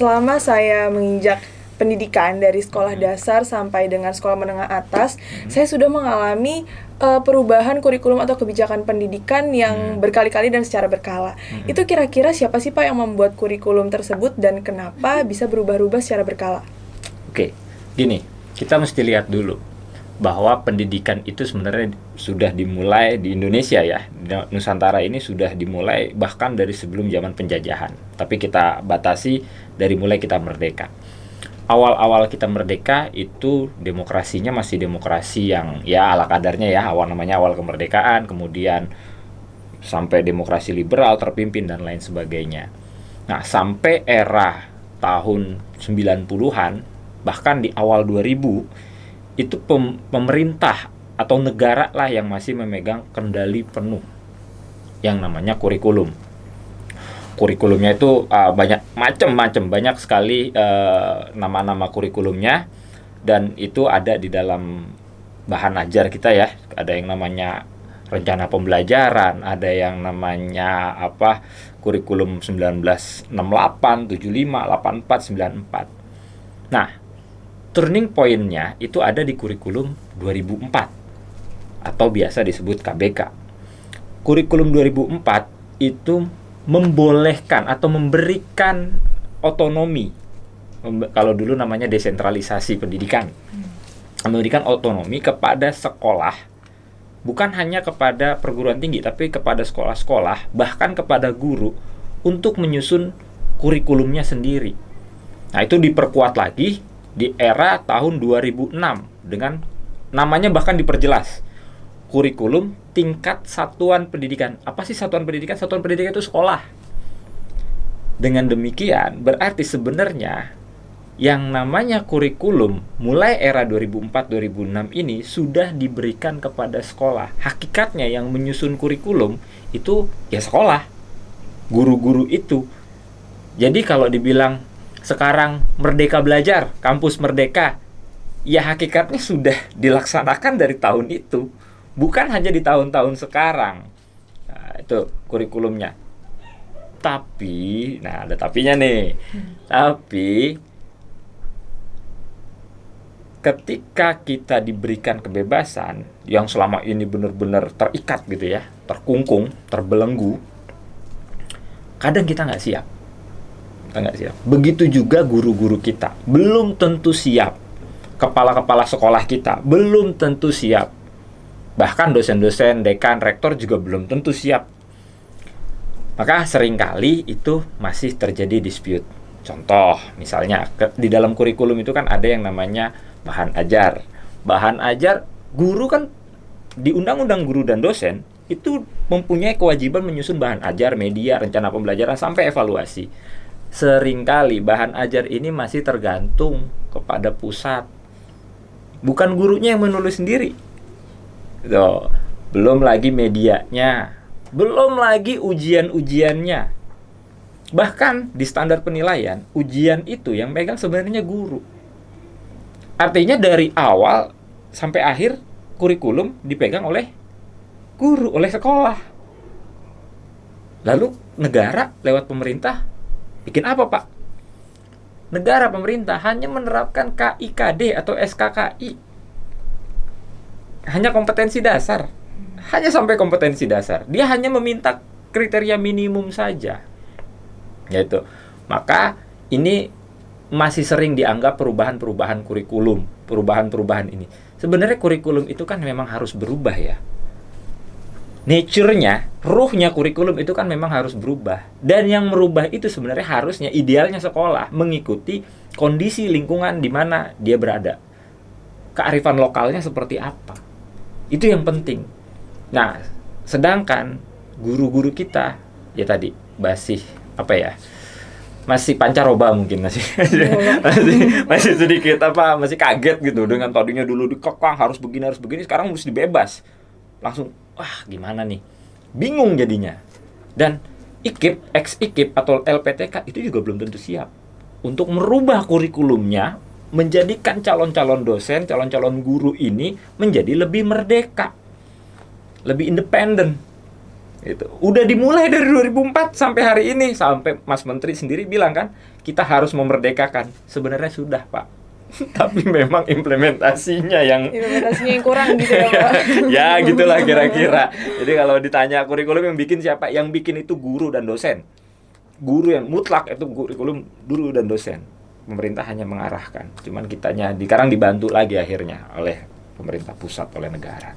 selama saya menginjak pendidikan dari sekolah dasar sampai dengan sekolah menengah atas, saya sudah mengalami perubahan kurikulum atau kebijakan pendidikan yang berkali-kali dan secara berkala. Itu kira-kira siapa sih Pak yang membuat kurikulum tersebut dan kenapa bisa berubah-ubah secara berkala? Oke, gini, kita mesti lihat dulu bahwa pendidikan itu sebenarnya sudah dimulai di Indonesia ya. Nusantara ini sudah dimulai bahkan dari sebelum zaman penjajahan. Tapi kita batasi dari mulai kita merdeka. Awal-awal kita merdeka itu demokrasinya masih demokrasi yang ya ala kadarnya ya, namanya awal kemerdekaan, kemudian sampai demokrasi liberal terpimpin dan lain sebagainya. Nah, sampai era tahun 90-an, bahkan di awal 2000, itu pemerintah atau negara lah yang masih memegang kendali penuh yang namanya kurikulum. Kurikulumnya itu macam-macam, banyak sekali nama-nama kurikulumnya, dan itu ada di dalam bahan ajar kita ya. Ada yang namanya rencana pembelajaran, ada yang namanya kurikulum 1968, 75, 84, 94. Nah, turning point-nya itu ada di kurikulum 2004 atau biasa disebut KBK. Kurikulum 2004 itu membolehkan atau memberikan otonomi, kalau dulu namanya desentralisasi pendidikan, memberikan otonomi kepada sekolah, bukan hanya kepada perguruan tinggi, tapi kepada sekolah-sekolah, bahkan kepada guru, untuk menyusun kurikulumnya sendiri. Nah, itu diperkuat lagi di era tahun 2006 dengan namanya bahkan diperjelas, kurikulum tingkat satuan pendidikan. Apa sih satuan pendidikan? Satuan pendidikan itu sekolah. Dengan demikian, berarti sebenarnya yang namanya kurikulum mulai era 2004-2006 ini sudah diberikan kepada sekolah. Hakikatnya yang menyusun kurikulum itu ya sekolah, guru-guru itu. Jadi kalau dibilang sekarang merdeka belajar, kampus merdeka, ya hakikatnya sudah dilaksanakan dari tahun itu. Bukan hanya di tahun-tahun sekarang. Nah, itu kurikulumnya. Tapi, nah ada tapinya nih. Tapi ketika kita diberikan kebebasan yang selama ini benar-benar terikat gitu ya, terkungkung, terbelenggu, kadang kita nggak siap. Begitu juga guru-guru kita belum tentu siap. Kepala-kepala sekolah kita belum tentu siap. Bahkan dosen-dosen, dekan, rektor juga belum tentu siap. Maka seringkali itu masih terjadi dispute. Contoh, misalnya di dalam kurikulum itu kan ada yang namanya bahan ajar. Bahan ajar, guru kan di Undang-Undang Guru dan Dosen itu mempunyai kewajiban menyusun bahan ajar, media, rencana pembelajaran, sampai evaluasi. Seringkali bahan ajar ini masih tergantung kepada pusat. Bukan gurunya yang menulis sendiri. Tuh, belum lagi medianya, belum lagi ujian-ujiannya. Bahkan di standar penilaian, ujian itu yang pegang sebenarnya guru. Artinya dari awal sampai akhir kurikulum dipegang oleh guru, oleh sekolah. Lalu negara lewat pemerintah bikin apa, Pak? Negara, pemerintah hanya menerapkan KIKD atau SKKI. Hanya kompetensi dasar. Hanya sampai kompetensi dasar. Dia hanya meminta kriteria minimum saja. Yaitu. Maka ini masih sering dianggap perubahan-perubahan kurikulum, perubahan-perubahan ini. Sebenarnya kurikulum itu kan memang harus berubah ya. Nature-nya, ruhnya kurikulum itu kan memang harus berubah. Dan yang merubah itu sebenarnya harusnya, idealnya sekolah mengikuti kondisi lingkungan di mana dia berada. Kearifan lokalnya seperti apa. Itu yang penting. Nah, sedangkan guru-guru kita ya tadi masih pancaroba mungkin masih sedikit masih kaget gitu dengan tadinya dulu dikekang harus begini sekarang harus dibebas. Langsung gimana nih? Bingung jadinya. Dan ex-IKIP atau LPTK itu juga belum tentu siap untuk merubah kurikulumnya, menjadikan calon-calon dosen, calon-calon guru ini menjadi lebih merdeka, lebih independen. Itu udah dimulai dari 2004 sampai hari ini, sampai Mas Menteri sendiri bilang kan kita harus memerdekakan. Sebenarnya sudah, Pak. Tapi memang implementasinya yang kurang gitu ya, Pak. Ya gitulah kira-kira. Jadi kalau ditanya kurikulum yang bikin siapa? Yang bikin itu guru dan dosen. Guru yang mutlak itu kurikulum guru dan dosen. Pemerintah hanya mengarahkan. Cuman kitanya sekarang dibantu lagi akhirnya oleh pemerintah pusat, oleh negara.